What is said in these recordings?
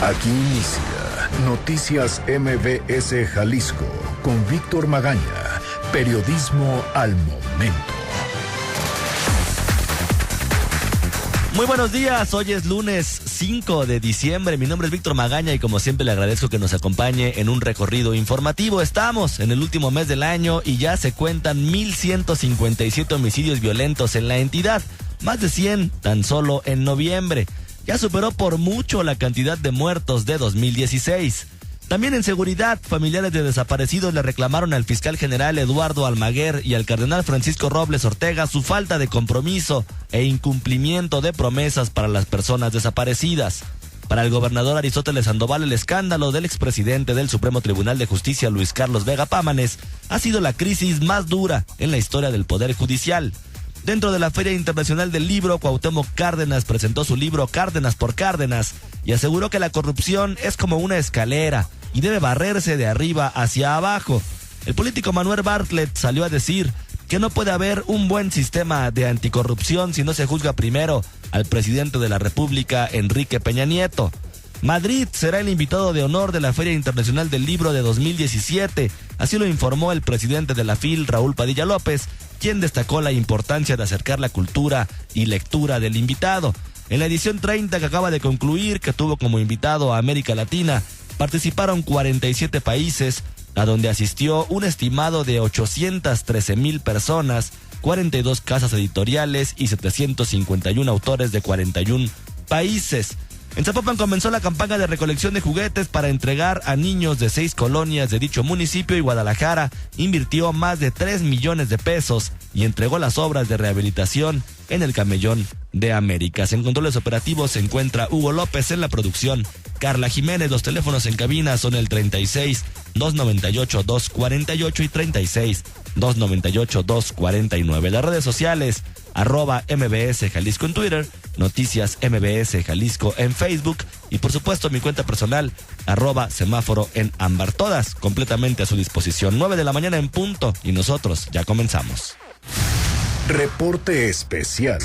Aquí inicia Noticias MBS Jalisco con Víctor Magaña, periodismo al momento. Muy buenos días, hoy es lunes 5 de diciembre, mi nombre es Víctor Magaña y como siempre le agradezco que nos acompañe en un recorrido informativo. Estamos en el último mes del año y ya se cuentan 1,157 homicidios violentos en la entidad, más de 100 tan solo en noviembre. Ya superó por mucho la cantidad de muertos de 2016. También en seguridad, familiares de desaparecidos le reclamaron al fiscal general Eduardo Almaguer y al cardenal Francisco Robles Ortega su falta de compromiso e incumplimiento de promesas para las personas desaparecidas. Para el gobernador Aristóteles Sandoval, el escándalo del expresidente del Supremo Tribunal de Justicia, Luis Carlos Vega Pámanes, ha sido la crisis más dura en la historia del Poder Judicial. Dentro de la Feria Internacional del Libro, Cuauhtémoc Cárdenas presentó su libro Cárdenas por Cárdenas y aseguró que la corrupción es como una escalera y debe barrerse de arriba hacia abajo. El político Manuel Bartlett salió a decir que no puede haber un buen sistema de anticorrupción si no se juzga primero al presidente de la República, Enrique Peña Nieto. Madrid será el invitado de honor de la Feria Internacional del Libro de 2017, así lo informó el presidente de la FIL, Raúl Padilla López, quien destacó la importancia de acercar la cultura y lectura del invitado. En la edición 30 que acaba de concluir, que tuvo como invitado a América Latina, participaron 47 países, a donde asistió un estimado de 813,000 personas, 42 casas editoriales y 751 autores de 41 países. En Zapopan comenzó la campaña de recolección de juguetes para entregar a niños de 6 colonias de dicho municipio y Guadalajara invirtió más de 3 millones de pesos y entregó las obras de rehabilitación en el Camellón de Américas. En controles operativos se encuentra Hugo López, en la producción Carla Jiménez. Los teléfonos en cabina son el 36-298-248 y 36-298-249. Las redes sociales, @MBS Jalisco en Twitter, Noticias MBS Jalisco en Facebook y por supuesto mi cuenta personal, @semáforo en ámbar. Todas completamente a su disposición. 9 de la mañana en punto y nosotros ya comenzamos. Reporte especial.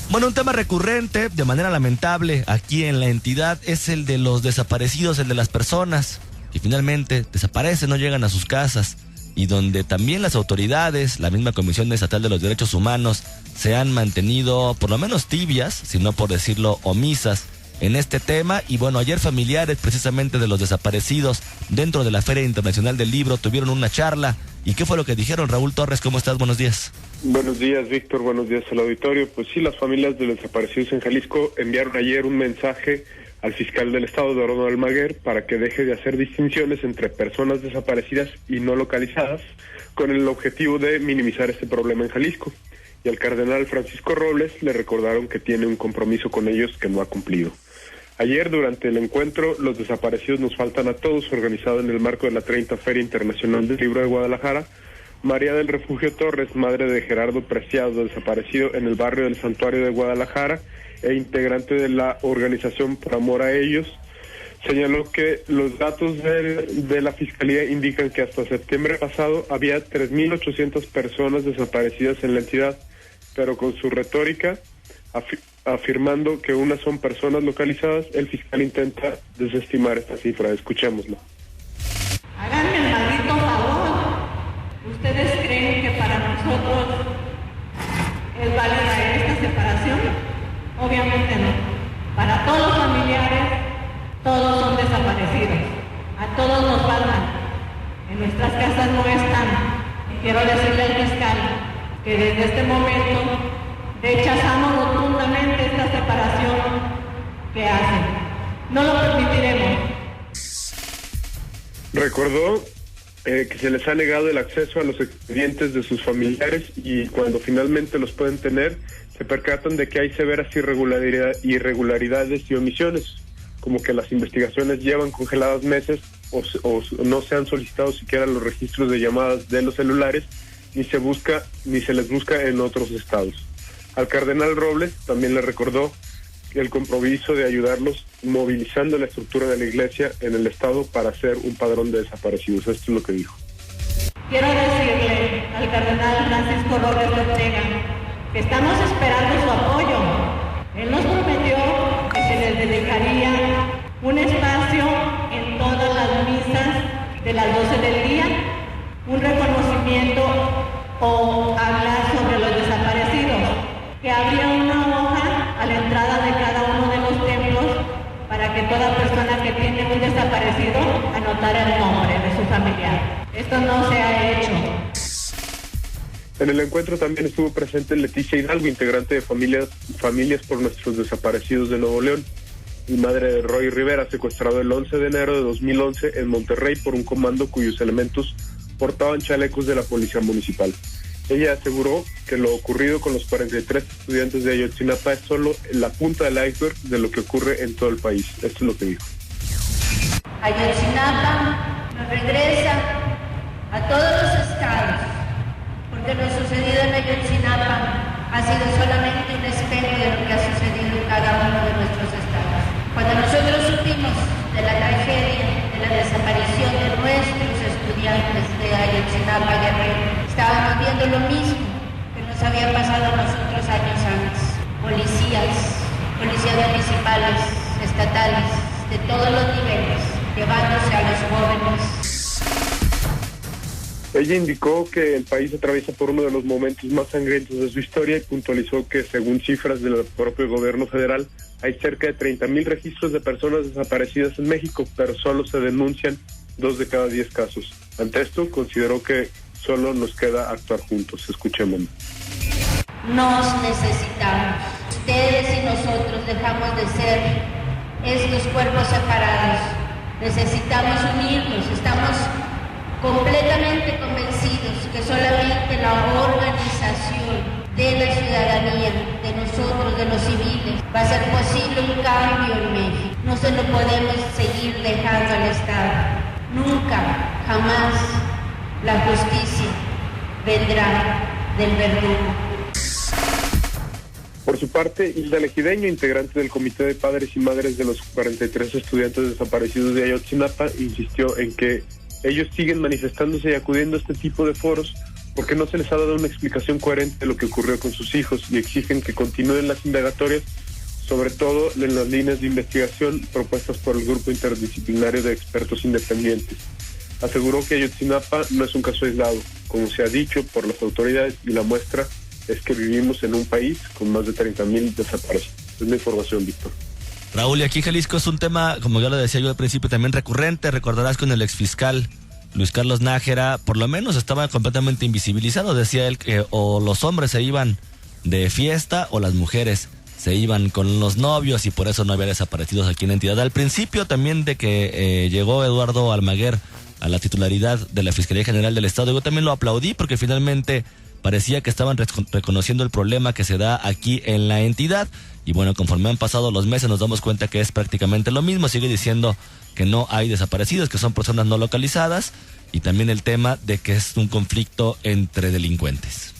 Bueno, un tema recurrente, de manera lamentable, aquí en la entidad es el de los desaparecidos, el de las personas que finalmente desaparecen, no llegan a sus casas y donde también las autoridades, la misma Comisión Estatal de los Derechos Humanos, se han mantenido por lo menos tibias, si no por decirlo omisas, en este tema. Y bueno, ayer familiares precisamente de los desaparecidos dentro de la Feria Internacional del Libro tuvieron una charla. ¿Y qué fue lo que dijeron? Raúl Torres, ¿cómo estás? Buenos días. Buenos días, Víctor. Buenos días al auditorio. Pues sí, las familias de los desaparecidos en Jalisco enviaron ayer un mensaje al fiscal del estado, Eduardo Almaguer, para que deje de hacer distinciones entre personas desaparecidas y no localizadas, con el objetivo de minimizar este problema en Jalisco. Y al cardenal Francisco Robles le recordaron que tiene un compromiso con ellos que no ha cumplido. Ayer, durante el encuentro, Los Desaparecidos Nos Faltan a Todos, organizado en el marco de la 30 Feria Internacional del Libro de Guadalajara, María del Refugio Torres, madre de Gerardo Preciado, desaparecido en el barrio del Santuario de Guadalajara e integrante de la organización Por Amor a Ellos, señaló que los datos de la Fiscalía indican que hasta septiembre pasado había 3,800 personas desaparecidas en la entidad, pero con su retórica, afirmando que unas son personas localizadas, el fiscal intenta desestimar esta cifra. Escuchémoslo. Háganme el maldito favor. ¿Ustedes creen que para nosotros es válida esta separación? Obviamente no. Para todos los familiares, todos son desaparecidos. A todos nos faltan. En nuestras casas no están. Quiero decirle al fiscal que desde este momento rechazamos rotundamente esta separación que hacen. No lo permitiremos. Recordó que se les ha negado el acceso a los expedientes de sus familiares y cuando finalmente los pueden tener, se percatan de que hay severas irregularidades y omisiones, como que las investigaciones llevan congeladas meses o no se han solicitado siquiera los registros de llamadas de los celulares, ni se les busca en otros estados. Al cardenal Robles también le recordó el compromiso de ayudarlos movilizando la estructura de la iglesia en el estado para hacer un padrón de desaparecidos. Esto es lo que dijo. Quiero decirle al cardenal Francisco Robles Ortega que estamos esperando su apoyo. Él nos prometió que se les dedicaría un espacio en todas las misas de las 12 del día, un reconocimiento o hablar sobre los desaparecidos, que habría una hoja a la entrada de cada uno de los templos para que toda persona que tiene un desaparecido anotara el nombre de su familiar. Esto no se ha hecho. En el encuentro también estuvo presente Leticia Hidalgo, integrante de Familias por Nuestros Desaparecidos de Nuevo León, y madre de Roy Rivera, secuestrado el 11 de enero de 2011 en Monterrey por un comando cuyos elementos portaban chalecos de la policía municipal. Ella aseguró que lo ocurrido con los 43 estudiantes de Ayotzinapa es solo la punta del iceberg de lo que ocurre en todo el país. Esto es lo que dijo. Ayotzinapa nos regresa a todos los estados, porque lo sucedido en Ayotzinapa ha sido solamente un espejo de lo que ha sucedido en cada uno de nuestros estados. Cuando nosotros supimos de la tragedia, de la desaparición de nuestros estudiantes de Ayotzinapa Guerrero, estábamos viendo lo mismo que nos había pasado a nosotros años antes. Policías municipales, estatales, de todos los niveles, llevándose a los jóvenes. Ella indicó que el país atraviesa por uno de los momentos más sangrientos de su historia y puntualizó que, según cifras del propio gobierno federal, hay cerca de 30,000 registros de personas desaparecidas en México, pero solo se denuncian 2 de cada 10 casos. Ante esto, consideró que solo nos queda actuar juntos. Escuchemos. Nos necesitamos. Ustedes y nosotros dejamos de ser estos cuerpos separados. Necesitamos unirnos. Estamos completamente convencidos que solamente la organización de la ciudadanía, de nosotros, de los civiles, va a ser posible un cambio en México. No se lo podemos seguir dejando al Estado. Nunca, jamás, la justicia vendrá del verdugo. Por su parte, Hilda Legideño, integrante del Comité de Padres y Madres de los 43 estudiantes desaparecidos de Ayotzinapa, insistió en que ellos siguen manifestándose y acudiendo a este tipo de foros porque no se les ha dado una explicación coherente de lo que ocurrió con sus hijos y exigen que continúen las indagatorias, sobre todo en las líneas de investigación propuestas por el Grupo Interdisciplinario de Expertos Independientes. Aseguró que Ayotzinapa no es un caso aislado, como se ha dicho por las autoridades, y la muestra es que vivimos en un país con más de 30,000 desaparecidos. Es la información, Víctor. Raúl, y aquí Jalisco es un tema, como ya lo decía yo al principio, también recurrente. Recordarás con el exfiscal Luis Carlos Nájera, por lo menos estaba completamente invisibilizado. Decía él que o los hombres se iban de fiesta o las mujeres se iban con los novios y por eso no había desaparecidos aquí en la entidad. Al principio también de que llegó Eduardo Almaguer a la titularidad de la Fiscalía General del Estado, yo también lo aplaudí porque finalmente parecía que estaban reconociendo el problema que se da aquí en la entidad. Y bueno, conforme han pasado los meses nos damos cuenta que es prácticamente lo mismo. Sigue diciendo que no hay desaparecidos, que son personas no localizadas, y también el tema de que es un conflicto entre delincuentes.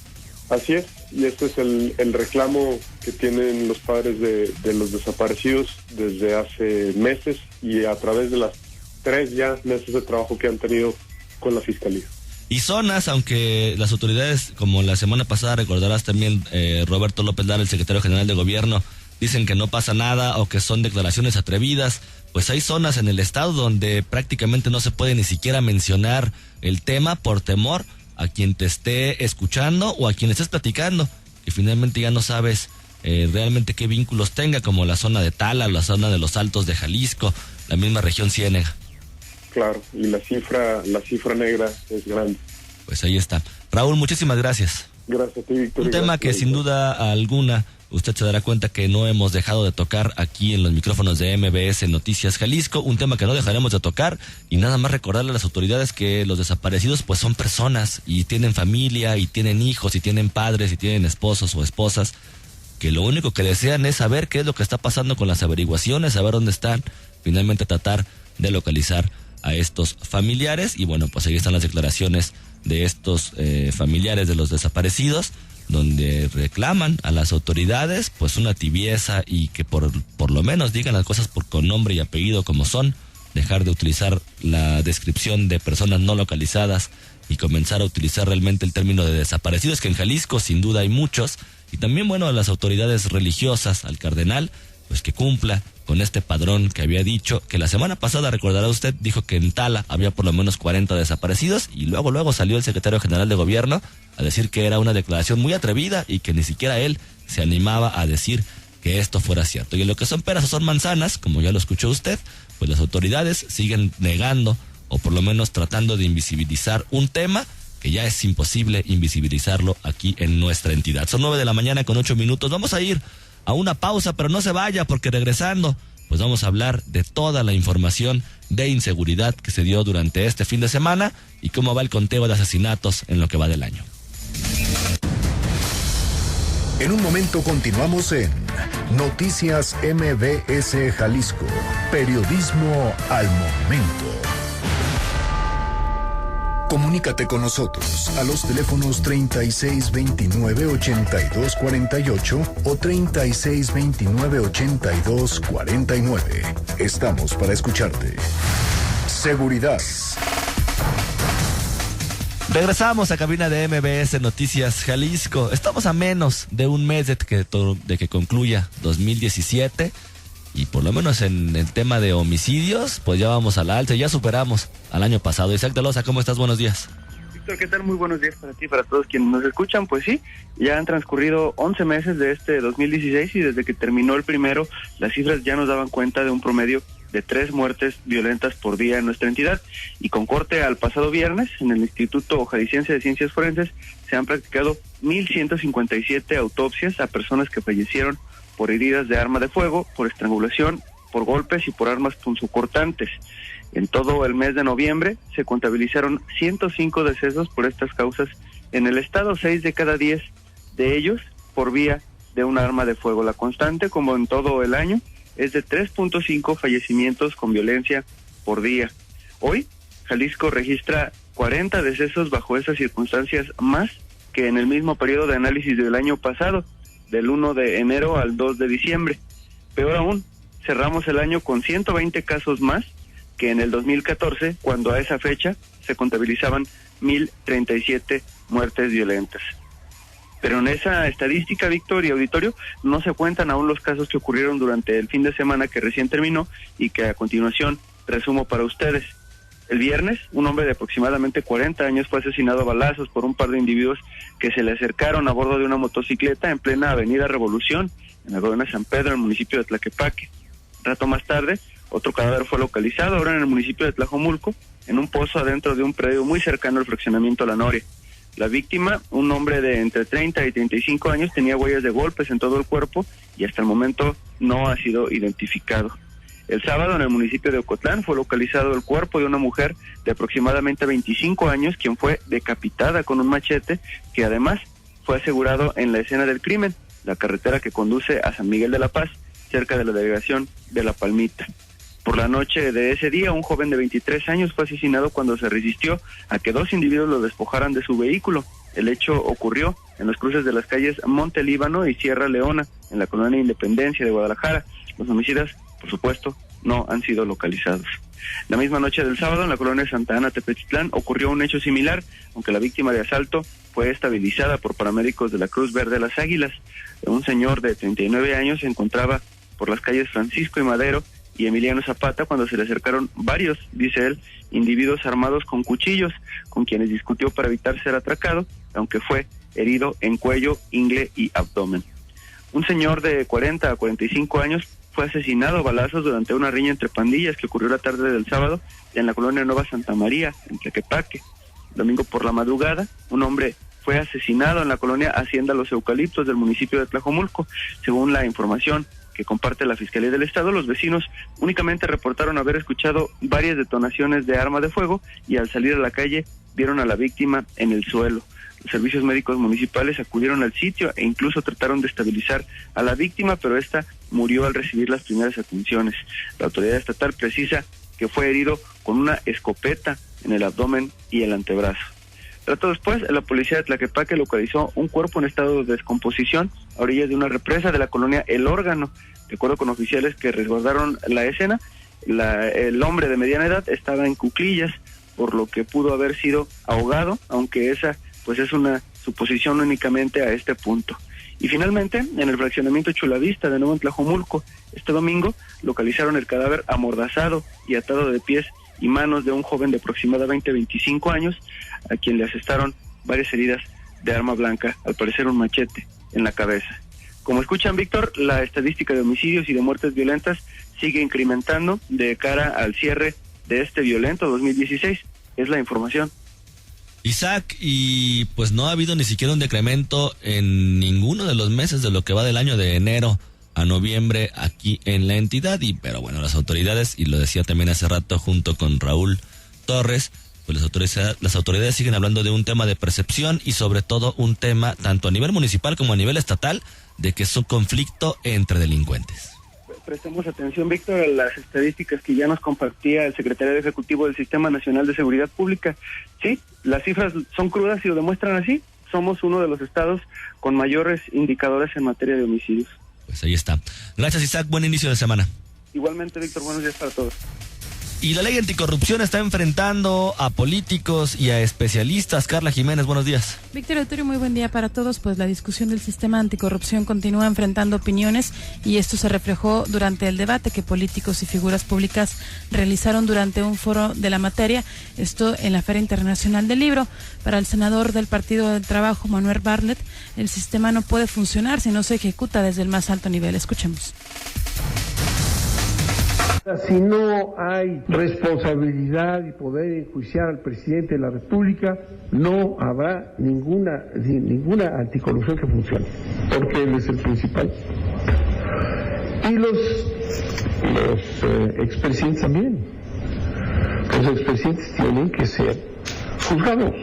Así es, y este es el reclamo que tienen los padres de los desaparecidos desde hace meses y a través de las 3 ya meses de trabajo que han tenido con la Fiscalía. Y zonas, aunque las autoridades, como la semana pasada recordarás también, Roberto López Lara, el secretario general de gobierno, dicen que no pasa nada o que son declaraciones atrevidas, pues hay zonas en el estado donde prácticamente no se puede ni siquiera mencionar el tema por temor a quien te esté escuchando o a quien estés platicando, que finalmente ya no sabes realmente qué vínculos tenga, como la zona de Tala, la zona de los Altos de Jalisco, la misma región Ciénega. Claro, y la cifra negra es grande. Pues ahí está. Raúl, muchísimas gracias. Gracias a ti, Víctor. Un tema que sin duda alguna usted se dará cuenta que no hemos dejado de tocar aquí en los micrófonos de MBS Noticias Jalisco, un tema que no dejaremos de tocar, y nada más recordarle a las autoridades que los desaparecidos pues son personas y tienen familia y tienen hijos y tienen padres y tienen esposos o esposas, que lo único que desean es saber qué es lo que está pasando con las averiguaciones, saber dónde están, finalmente tratar de localizar a estos familiares. Y bueno, pues ahí están las declaraciones de estos familiares de los desaparecidos, donde reclaman a las autoridades pues una tibieza y que por lo menos digan las cosas con nombre y apellido como son, dejar de utilizar la descripción de personas no localizadas y comenzar a utilizar realmente el término de desaparecidos, que en Jalisco sin duda hay muchos, y también bueno a las autoridades religiosas, al cardenal, pues que cumpla con este padrón que había dicho, que la semana pasada, recordará usted, dijo que en Tala había por lo menos 40 desaparecidos, y luego salió el secretario general de gobierno a decir que era una declaración muy atrevida y que ni siquiera él se animaba a decir que esto fuera cierto. Y en lo que son peras o son manzanas, como ya lo escuchó usted, pues las autoridades siguen negando o por lo menos tratando de invisibilizar un tema que ya es imposible invisibilizarlo aquí en nuestra entidad. Son 9:08 a.m. Vamos a ir a una pausa, pero no se vaya, porque regresando, pues vamos a hablar de toda la información de inseguridad que se dio durante este fin de semana y cómo va el conteo de asesinatos en lo que va del año. En un momento continuamos en Noticias MBS Jalisco. Periodismo al momento. Comunícate con nosotros a los teléfonos 3629-8248 o 3629-8249. Estamos para escucharte. Seguridad. Regresamos a cabina de MBS Noticias Jalisco. Estamos a menos de un mes de que concluya 2017. Y por lo menos en el tema de homicidios, pues ya vamos a la alza, ya superamos al año pasado. Isaac de Loza, ¿cómo estás? Buenos días. Víctor, ¿qué tal? Muy buenos días para ti, para todos quienes nos escuchan. Pues sí, ya han transcurrido 11 meses de este 2016 y desde que terminó el primero, las cifras ya nos daban cuenta de un promedio de 3 muertes violentas por día en nuestra entidad. Y con corte al pasado viernes, en el Instituto Jalisciense de Ciencias Forenses, se han practicado 1,157 autopsias a personas que fallecieron por heridas de arma de fuego, por estrangulación, por golpes y por armas punzocortantes. En todo el mes de noviembre se contabilizaron 105 decesos por estas causas en el estado, 6 de cada 10 de ellos por vía de un arma de fuego. La constante, como en todo el año, es de 3.5 fallecimientos con violencia por día. Hoy, Jalisco registra 40 decesos bajo esas circunstancias, más que en el mismo periodo de análisis del año pasado, del 1 de enero al 2 de diciembre. Peor aún, cerramos el año con 120 casos más que en el 2014, cuando a esa fecha se contabilizaban 1,037 muertes violentas. Pero en esa estadística, Víctor y auditorio, no se cuentan aún los casos que ocurrieron durante el fin de semana que recién terminó y que a continuación resumo para ustedes. El viernes, un hombre de aproximadamente 40 años fue asesinado a balazos por un par de individuos que se le acercaron a bordo de una motocicleta en plena avenida Revolución, en la colonia San Pedro, en el municipio de Tlaquepaque. Rato más tarde, otro cadáver fue localizado, ahora en el municipio de Tlajomulco, en un pozo adentro de un predio muy cercano al fraccionamiento La Noria. La víctima, un hombre de entre 30 y 35 años, tenía huellas de golpes en todo el cuerpo y hasta el momento no ha sido identificado. El sábado, en el municipio de Ocotlán, fue localizado el cuerpo de una mujer de aproximadamente 25 años, quien fue decapitada con un machete, que además fue asegurado en la escena del crimen, la carretera que conduce a San Miguel de la Paz, cerca de la delegación de La Palmita. Por la noche de ese día, un joven de 23 años fue asesinado cuando se resistió a que 2 individuos lo despojaran de su vehículo. El hecho ocurrió en los cruces de las calles Monte Líbano y Sierra Leona, en la colonia Independencia de Guadalajara. Los homicidas, por supuesto, no han sido localizados. La misma noche del sábado, en la colonia Santa Ana, Tepetitlán, ocurrió un hecho similar, aunque la víctima de asalto fue estabilizada por paramédicos de la Cruz Verde de las Águilas. Un señor de 39 años se encontraba por las calles Francisco y Madero y Emiliano Zapata cuando se le acercaron varios, dice él, individuos armados con cuchillos, con quienes discutió para evitar ser atracado, aunque fue herido en cuello, ingle y abdomen. Un señor de 40 a 45 años fue asesinado a balazos durante una riña entre pandillas que ocurrió la tarde del sábado en la colonia Nueva Santa María, en Tlaquepaque. Domingo por la madrugada, un hombre fue asesinado en la colonia Hacienda Los Eucaliptos del municipio de Tlajomulco. Según la información que comparte la Fiscalía del Estado, los vecinos únicamente reportaron haber escuchado varias detonaciones de arma de fuego y al salir a la calle vieron a la víctima en el suelo. Los servicios médicos municipales acudieron al sitio e incluso trataron de estabilizar a la víctima, pero esta murió al recibir las primeras atenciones. La autoridad estatal precisa que fue herido con una escopeta en el abdomen y el antebrazo. Rato después, la policía de Tlaquepaque localizó un cuerpo en estado de descomposición a orillas de una represa de la colonia El Órgano. De acuerdo con oficiales que resguardaron la escena, el hombre de mediana edad estaba en cuclillas, por lo que pudo haber sido ahogado, aunque esa pues es una suposición únicamente a este punto. Y finalmente, en el fraccionamiento Chulavista de Nuevo en Tlajomulco, este domingo localizaron el cadáver amordazado y atado de pies y manos de un joven de aproximadamente 25 años, a quien le asestaron varias heridas de arma blanca, al parecer un machete en la cabeza. Como escuchan, Víctor, la estadística de homicidios y de muertes violentas sigue incrementando de cara al cierre de este violento 2016. Es la información. Isaac, y pues no ha habido ni siquiera un decremento en ninguno de los meses de lo que va del año de enero a noviembre aquí en la entidad, pero bueno, las autoridades, y lo decía también hace rato junto con Raúl Torres, pues las autoridades siguen hablando de un tema de percepción y sobre todo un tema tanto a nivel municipal como a nivel estatal de que es un conflicto entre delincuentes. Prestemos atención, Víctor, a las estadísticas que ya nos compartía el secretario ejecutivo del Sistema Nacional de Seguridad Pública. Sí, las cifras son crudas y lo demuestran así. Somos uno de los estados con mayores indicadores en materia de homicidios. Pues ahí está. Gracias, Isaac. Buen inicio de semana. Igualmente, Víctor. Buenos días para todos. Y la ley anticorrupción está enfrentando a políticos y a especialistas. Carla Jiménez, buenos días. Víctor Euterio, muy buen día para todos. Pues la discusión del sistema anticorrupción continúa enfrentando opiniones y esto se reflejó durante el debate que políticos y figuras públicas realizaron durante un foro de la materia, esto en la Feria Internacional del Libro. Para el senador del Partido del Trabajo, Manuel Bartlett, el sistema no puede funcionar si no se ejecuta desde el más alto nivel. Escuchemos. Si no hay responsabilidad y poder enjuiciar al presidente de la República, no habrá ninguna anticorrupción que funcione, porque él es el principal. Y los expresidentes también. Los expresidentes tienen que ser juzgados.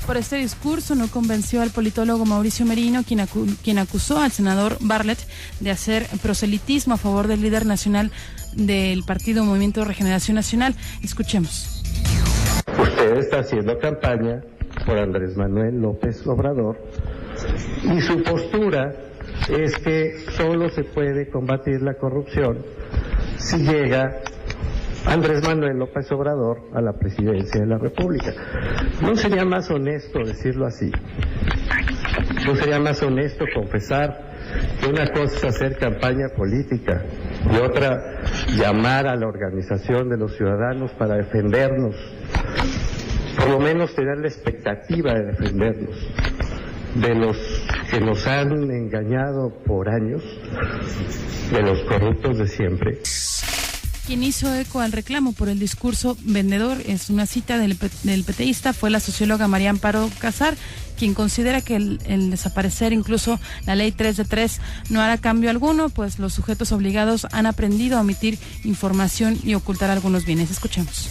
Por este discurso no convenció al politólogo Mauricio Merino, quien acusó al senador Bartlett de hacer proselitismo a favor del líder nacional del partido Movimiento de Regeneración Nacional. Escuchemos. Usted está haciendo campaña por Andrés Manuel López Obrador y su postura es que solo se puede combatir la corrupción si llega Andrés Manuel López Obrador a la presidencia de la República. ¿No sería más honesto decirlo así? ¿No sería más honesto confesar que una cosa es hacer campaña política y otra llamar a la organización de los ciudadanos para defendernos? Por lo menos tener la expectativa de defendernos de los que nos han engañado por años, de los corruptos de siempre. Quien hizo eco al reclamo por el discurso vendedor, es una cita del peteísta, fue la socióloga María Amparo Casar, quien considera que el desaparecer incluso la ley 3 de 3 no hará cambio alguno, pues los sujetos obligados han aprendido a omitir información y ocultar algunos bienes. Escuchemos.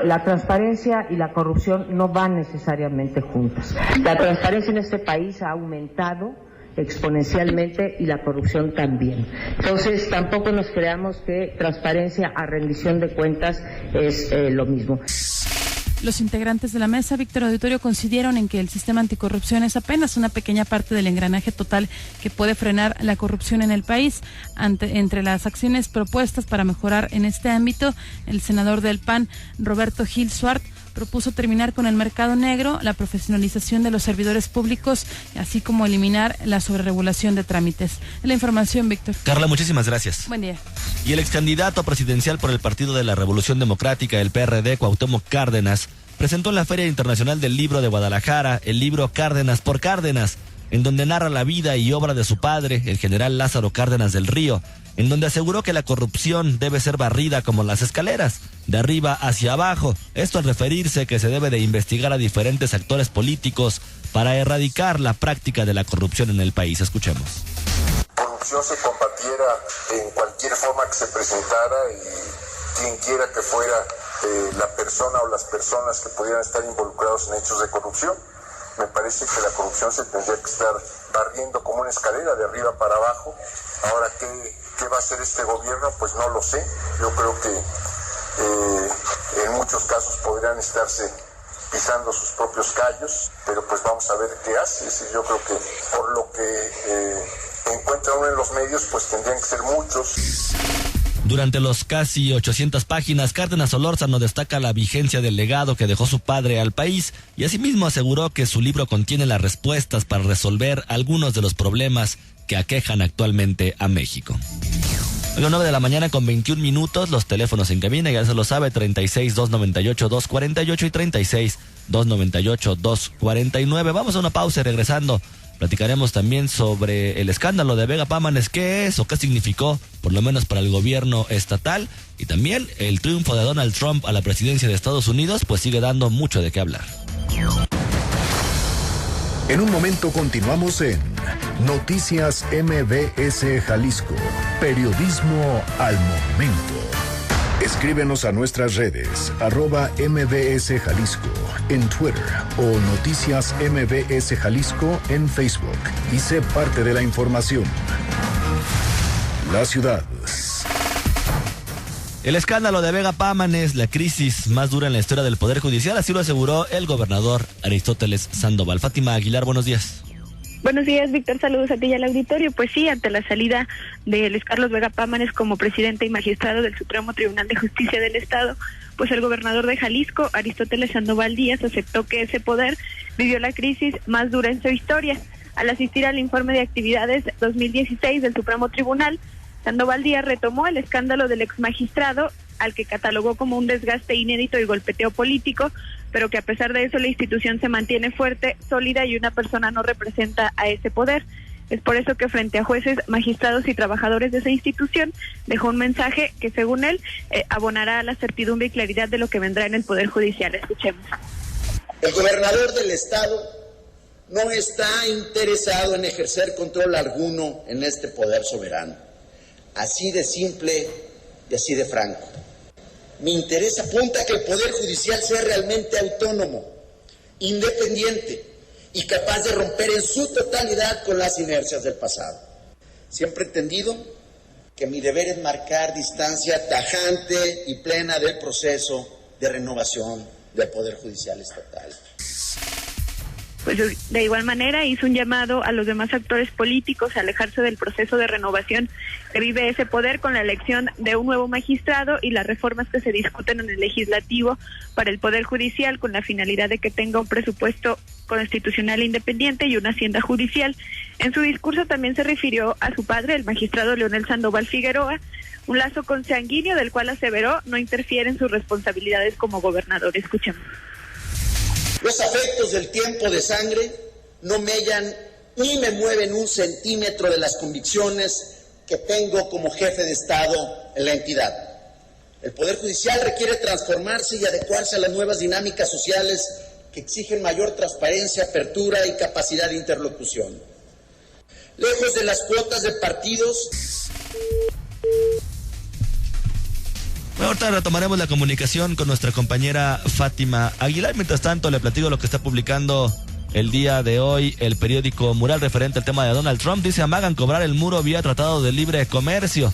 La transparencia y la corrupción no van necesariamente juntas. La transparencia en este país ha aumentado exponencialmente y la corrupción también. Entonces, tampoco nos creamos que transparencia a rendición de cuentas es lo mismo. Los integrantes de la mesa, Víctor Auditorio, coincidieron en que el sistema anticorrupción es apenas una pequeña parte del engranaje total que puede frenar la corrupción en el país. Entre las acciones propuestas para mejorar en este ámbito, el senador del PAN, Roberto Gil Suart, propuso terminar con el mercado negro, la profesionalización de los servidores públicos, así como eliminar la sobreregulación de trámites. La información, Víctor. Carla, muchísimas gracias. Buen día. Y el excandidato presidencial por el Partido de la Revolución Democrática, el PRD, Cuauhtémoc Cárdenas, presentó en la Feria Internacional del Libro de Guadalajara el libro Cárdenas por Cárdenas, en donde narra la vida y obra de su padre, el general Lázaro Cárdenas del Río, en donde aseguró que la corrupción debe ser barrida como las escaleras, de arriba hacia abajo. Esto al referirse que se debe de investigar a diferentes actores políticos para erradicar la práctica de la corrupción en el país. Escuchemos. La corrupción se combatiera en cualquier forma que se presentara y quien quiera que fuera la persona o las personas que pudieran estar involucrados en hechos de corrupción. Me parece que la corrupción se tendría que estar barriendo como una escalera de arriba para abajo. Ahora, ¿qué va a hacer este gobierno? Pues no lo sé. Yo creo que en muchos casos podrían estarse pisando sus propios callos, pero pues vamos a ver qué hace. Es decir, yo creo que por lo que encuentra uno en los medios, pues tendrían que ser muchos. Durante los casi 800 páginas, Cárdenas Solórzano destaca la vigencia del legado que dejó su padre al país y asimismo aseguró que su libro contiene las respuestas para resolver algunos de los problemas que aquejan actualmente a México. A las 9 de la mañana con 21 minutos, los teléfonos en cabina, ya se lo sabe, 36-298-248 y 36-298-249. Vamos a una pausa y regresando platicaremos también sobre el escándalo de Vega Pámanes, qué es o qué significó, por lo menos para el gobierno estatal, y también el triunfo de Donald Trump a la presidencia de Estados Unidos, pues sigue dando mucho de qué hablar. En un momento continuamos en Noticias MBS Jalisco. Periodismo al momento. Escríbenos a nuestras redes, @MBS Jalisco en Twitter o Noticias MBS Jalisco en Facebook y sé parte de la información. La ciudad. El escándalo de Vega Pámanes, la crisis más dura en la historia del Poder Judicial, así lo aseguró el gobernador Aristóteles Sandoval. Fátima Aguilar, buenos días. Buenos días, Víctor. Saludos a ti y al auditorio. Pues sí, ante la salida de Luis Carlos Vega Pámanes como presidente y magistrado del Supremo Tribunal de Justicia del Estado, pues el gobernador de Jalisco, Aristóteles Sandoval Díaz, aceptó que ese poder vivió la crisis más dura en su historia. Al asistir al informe de actividades 2016 del Supremo Tribunal, Sandoval Díaz retomó el escándalo del ex magistrado, al que catalogó como un desgaste inédito y golpeteo político, pero que a pesar de eso la institución se mantiene fuerte, sólida y una persona no representa a ese poder. Es por eso que frente a jueces, magistrados y trabajadores de esa institución dejó un mensaje que según él abonará a la certidumbre y claridad de lo que vendrá en el Poder Judicial. Escuchemos. El gobernador del estado no está interesado en ejercer control alguno en este poder soberano. Así de simple y así de franco. Mi interés apunta a que el Poder Judicial sea realmente autónomo, independiente y capaz de romper en su totalidad con las inercias del pasado. Siempre he entendido que mi deber es marcar distancia tajante y plena del proceso de renovación del Poder Judicial estatal. Pues de igual manera hizo un llamado a los demás actores políticos a alejarse del proceso de renovación que vive ese poder con la elección de un nuevo magistrado y las reformas que se discuten en el legislativo para el Poder Judicial con la finalidad de que tenga un presupuesto constitucional independiente y una hacienda judicial. En su discurso también se refirió a su padre, el magistrado Leonel Sandoval Figueroa, un lazo consanguíneo del cual aseveró no interfiere en sus responsabilidades como gobernador. Escuchemos. Los afectos del tiempo de sangre no mellan ni me mueven un centímetro de las convicciones que tengo como jefe de Estado en la entidad. El Poder Judicial requiere transformarse y adecuarse a las nuevas dinámicas sociales que exigen mayor transparencia, apertura y capacidad de interlocución. Lejos de las cuotas de partidos. Ahorita retomaremos la comunicación con nuestra compañera Fátima Aguilar. Mientras tanto, le platico lo que está publicando el día de hoy el periódico Mural referente al tema de Donald Trump. Dice: amagan cobrar el muro vía Tratado de Libre Comercio.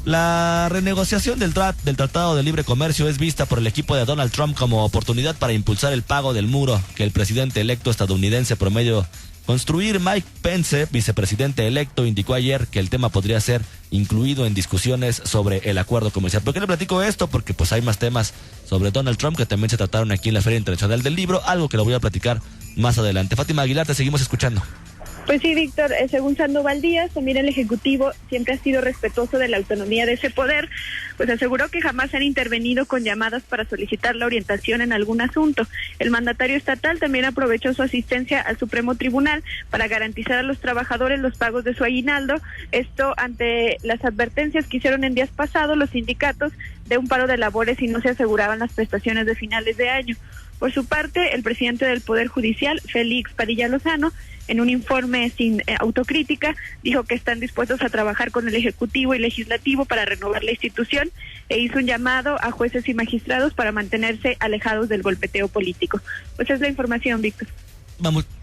La renegociación del Tratado de Libre Comercio es vista por el equipo de Donald Trump como oportunidad para impulsar el pago del muro que el presidente electo estadounidense promedio construir. Mike Pence, vicepresidente electo, indicó ayer que el tema podría ser incluido en discusiones sobre el acuerdo comercial. ¿Por qué le platico esto? Porque pues hay más temas sobre Donald Trump que también se trataron aquí en la Feria Internacional del Libro, algo que lo voy a platicar más adelante. Fátima Aguilar, te seguimos escuchando. Pues sí, Víctor, según Sandoval Díaz, también el Ejecutivo siempre ha sido respetuoso de la autonomía de ese poder, pues aseguró que jamás han intervenido con llamadas para solicitar la orientación en algún asunto. El mandatario estatal también aprovechó su asistencia al Supremo Tribunal para garantizar a los trabajadores los pagos de su aguinaldo, esto ante las advertencias que hicieron en días pasados los sindicatos de un paro de labores y no se aseguraban las prestaciones de finales de año. Por su parte, el presidente del Poder Judicial, Félix Padilla Lozano, en un informe sin autocrítica, dijo que están dispuestos a trabajar con el Ejecutivo y Legislativo para renovar la institución e hizo un llamado a jueces y magistrados para mantenerse alejados del golpeteo político. Pues es la información, Víctor.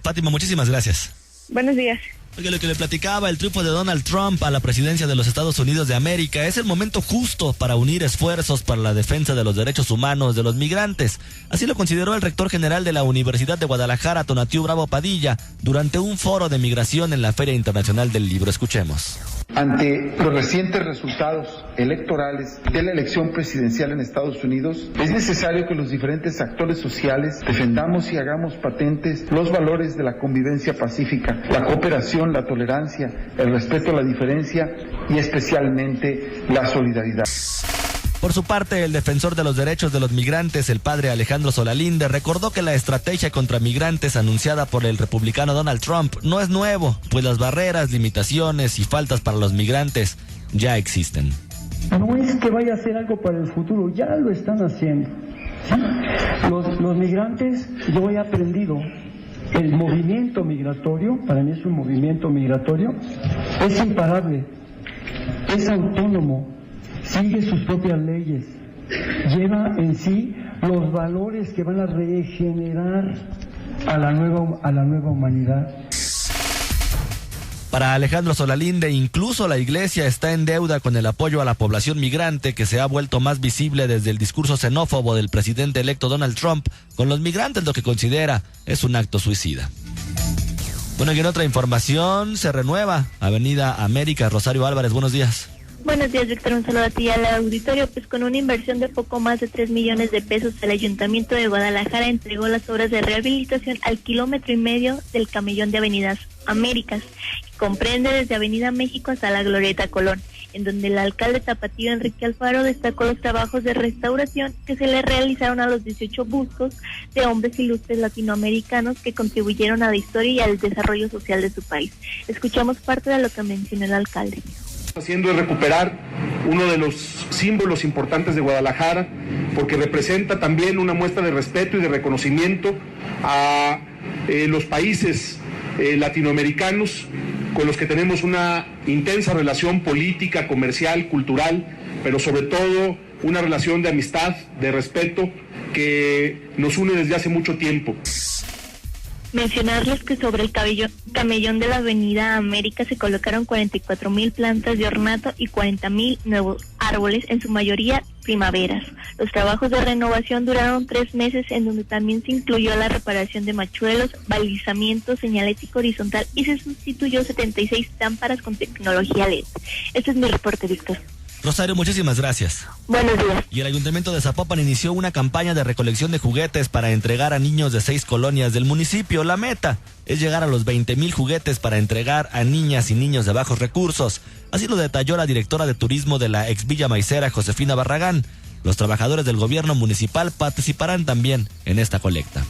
Fátima, muchísimas gracias. Buenos días. Oye, lo que le platicaba, el triunfo de Donald Trump a la presidencia de los Estados Unidos de América es el momento justo para unir esfuerzos para la defensa de los derechos humanos de los migrantes. Así lo consideró el rector general de la Universidad de Guadalajara, Tonatiu Bravo Padilla, durante un foro de migración en la Feria Internacional del Libro. Escuchemos. Ante los recientes resultados electorales de la elección presidencial en Estados Unidos, es necesario que los diferentes actores sociales defendamos y hagamos patentes los valores de la convivencia pacífica, la cooperación, la tolerancia, el respeto a la diferencia y especialmente la solidaridad. Por su parte, el defensor de los derechos de los migrantes, el padre Alejandro Solalinde, recordó que la estrategia contra migrantes anunciada por el republicano Donald Trump no es nuevo, pues las barreras, limitaciones y faltas para los migrantes ya existen. No es que vaya a hacer algo para el futuro, ya lo están haciendo. ¿Sí? Los migrantes, yo he aprendido, el movimiento migratorio, para mí es un movimiento migratorio, es imparable, es autónomo, sigue sus propias leyes, lleva en sí los valores que van a regenerar a la nueva humanidad. Para Alejandro Solalinde, incluso la Iglesia está en deuda con el apoyo a la población migrante, que se ha vuelto más visible desde el discurso xenófobo del presidente electo Donald Trump con los migrantes, lo que considera es un acto suicida. Bueno, y en otra información, se renueva Avenida América. Rosario Álvarez, buenos días. Buenos días, Víctor, un saludo a ti y al auditorio. Pues con una inversión de poco más de 3 millones de pesos, el Ayuntamiento de Guadalajara entregó las obras de rehabilitación al 1,5 kilómetros del camellón de Avenidas Américas, que comprende desde Avenida México hasta la Glorieta Colón, en donde el alcalde tapatío Enrique Alfaro destacó los trabajos de restauración que se le realizaron a los 18 bustos de hombres ilustres latinoamericanos que contribuyeron a la historia y al desarrollo social de su país. Escuchamos parte de lo que mencionó el alcalde. Haciendo es recuperar uno de los símbolos importantes de Guadalajara, porque representa también una muestra de respeto y de reconocimiento a los países latinoamericanos con los que tenemos una intensa relación política, comercial, cultural, pero sobre todo una relación de amistad, de respeto que nos une desde hace mucho tiempo. Mencionarles que sobre el camellón de la Avenida América se colocaron 44,000 plantas de ornato y 40,000 nuevos árboles, en su mayoría primaveras. Los trabajos de renovación duraron 3 meses, en donde también se incluyó la reparación de machuelos, balizamiento, señalético horizontal y se sustituyó 76 lámparas con tecnología LED. Este es mi reporte, Víctor. Rosario, muchísimas gracias. Buenos días. Y el Ayuntamiento de Zapopan inició una campaña de recolección de juguetes para entregar a niños de 6 colonias del municipio. La meta es llegar a los 20,000 juguetes para entregar a niñas y niños de bajos recursos. Así lo detalló la directora de turismo de la ex Villa Maicera, Josefina Barragán. Los trabajadores del gobierno municipal participarán también en esta colecta.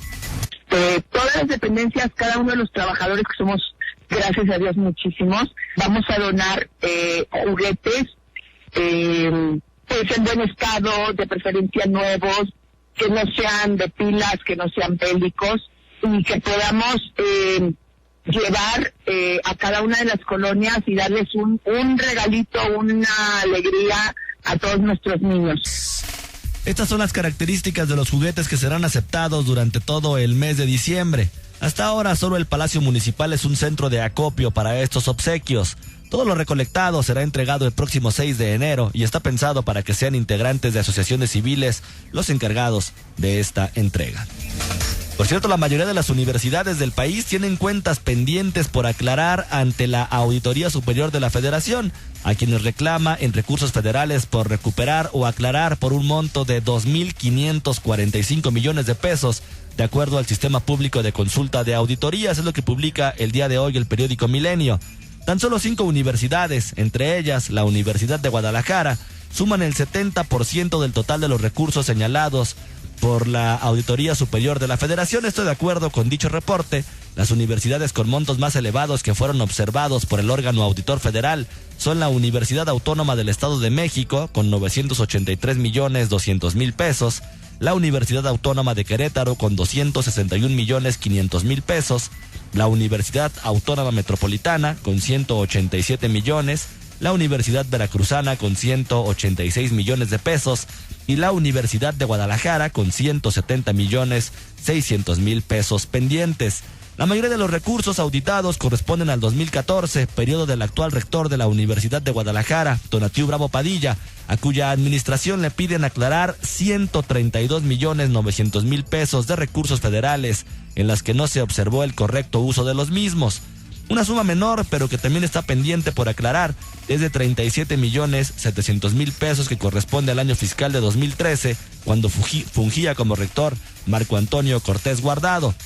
Todas las dependencias, cada uno de los trabajadores, que somos, gracias a Dios, muchísimos, vamos a donar juguetes pues en buen estado, de preferencia nuevos, que no sean de pilas, que no sean bélicos, y que podamos llevar a cada una de las colonias y darles un regalito, una alegría a todos nuestros niños. Estas son las características de los juguetes que serán aceptados durante todo el mes de diciembre. Hasta ahora solo el Palacio Municipal es un centro de acopio para estos obsequios. Todo lo recolectado será entregado el próximo 6 de enero y está pensado para que sean integrantes de asociaciones civiles los encargados de esta entrega. Por cierto, la mayoría de las universidades del país tienen cuentas pendientes por aclarar ante la Auditoría Superior de la Federación, a quienes reclama en recursos federales por recuperar o aclarar por un monto de 2,545 millones de pesos, de acuerdo al Sistema Público de Consulta de Auditorías. Es lo que publica el día de hoy el periódico Milenio. Tan solo 5 universidades, entre ellas la Universidad de Guadalajara, suman el 70% del total de los recursos señalados por la Auditoría Superior de la Federación. Esto de acuerdo con dicho reporte. Las universidades con montos más elevados que fueron observados por el órgano auditor federal son la Universidad Autónoma del Estado de México, con 983,200,000 pesos, la Universidad Autónoma de Querétaro, con 261,500,000 pesos, la Universidad Autónoma Metropolitana, con 187 millones, la Universidad Veracruzana, con 186 millones de pesos, y la Universidad de Guadalajara, con 170,600,000 pesos pendientes. La mayoría de los recursos auditados corresponden al 2014, periodo del actual rector de la Universidad de Guadalajara, Donatiu Bravo Padilla, a cuya administración le piden aclarar 132,900,000 pesos de recursos federales, en las que no se observó el correcto uso de los mismos. Una suma menor, pero que también está pendiente por aclarar, es de 37.700.000 pesos, que corresponde al año fiscal de 2013, cuando fungía como rector Marco Antonio Cortés Guardado.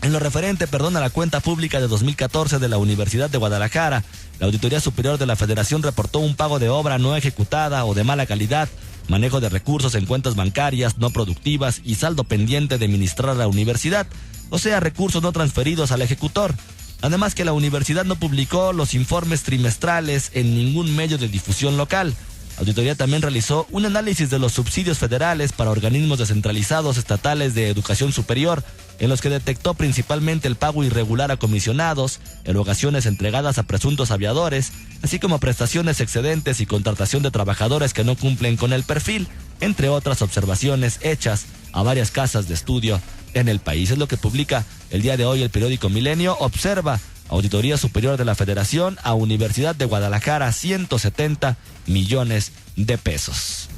En lo referente, a la cuenta pública de 2014 de la Universidad de Guadalajara, la Auditoría Superior de la Federación reportó un pago de obra no ejecutada o de mala calidad, manejo de recursos en cuentas bancarias no productivas y saldo pendiente de administrar a la universidad, o sea, recursos no transferidos al ejecutor. Además que la universidad no publicó los informes trimestrales en ningún medio de difusión local. La auditoría también realizó un análisis de los subsidios federales para organismos descentralizados estatales de educación superior, en los que detectó principalmente el pago irregular a comisionados, erogaciones entregadas a presuntos aviadores, así como prestaciones excedentes y contratación de trabajadores que no cumplen con el perfil, entre otras observaciones hechas a varias casas de estudio en el país. Es lo que publica el día de hoy el periódico Milenio. Observa: Auditoría Superior de la Federación a Universidad de Guadalajara, 170 millones de pesos.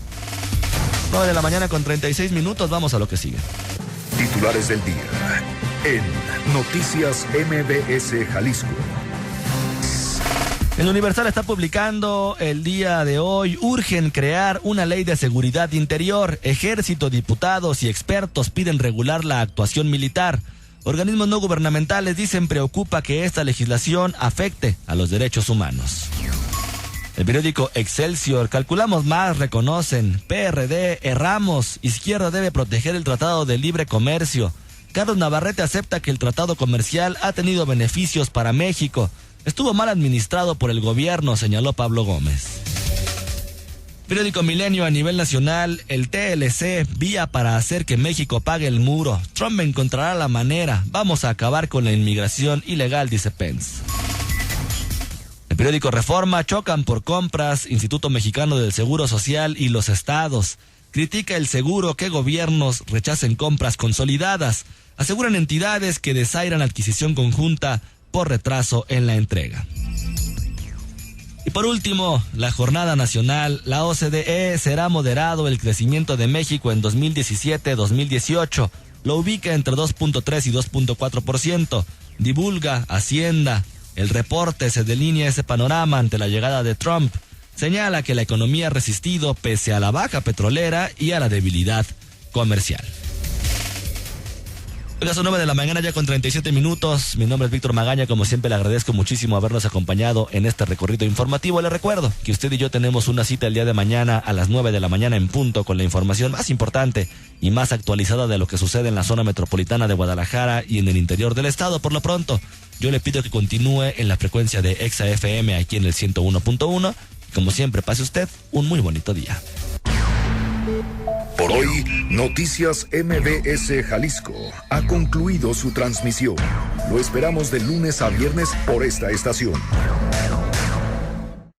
9 de la mañana con 36 minutos, vamos a lo que sigue. Titulares del día en Noticias MBS Jalisco. El Universal está publicando el día de hoy: urgen crear una ley de seguridad interior. Ejército, diputados y expertos piden regular la actuación militar. Organismos no gubernamentales dicen preocupa que esta legislación afecte a los derechos humanos. El periódico Excelsior: calculamos más, reconocen. PRD, erramos. Izquierda debe proteger el Tratado de Libre Comercio. Carlos Navarrete acepta que el tratado comercial ha tenido beneficios para México. Estuvo mal administrado por el gobierno, señaló Pablo Gómez. Periódico Milenio: a nivel nacional, el TLC vía para hacer que México pague el muro. Trump encontrará la manera. Vamos a acabar con la inmigración ilegal, dice Pence. El periódico Reforma: chocan por compras Instituto Mexicano del Seguro Social y los estados. Critica el seguro que gobiernos rechacen compras consolidadas. Aseguran entidades que desairan adquisición conjunta por retraso en la entrega. Y por último, la jornada nacional: la OCDE será moderado el crecimiento de México en 2017-2018. Lo ubica entre 2.3 y 2.4%. Divulga Hacienda. El reporte se delinea ese panorama ante la llegada de Trump. Señala que la economía ha resistido pese a la baja petrolera y a la debilidad comercial. Son 9 de la mañana ya con 37 minutos. Mi nombre es Víctor Magaña. Como siempre, le agradezco muchísimo habernos acompañado en este recorrido informativo. Le recuerdo que usted y yo tenemos una cita el día de mañana a las 9 de la mañana en punto con la información más importante y más actualizada de lo que sucede en la zona metropolitana de Guadalajara y en el interior del estado. Por lo pronto, yo le pido que continúe en la frecuencia de Exa FM aquí en el 101.1. Como siempre, pase usted un muy bonito día. Por hoy, Noticias MBS Jalisco ha concluido su transmisión. Lo esperamos de lunes a viernes por esta estación.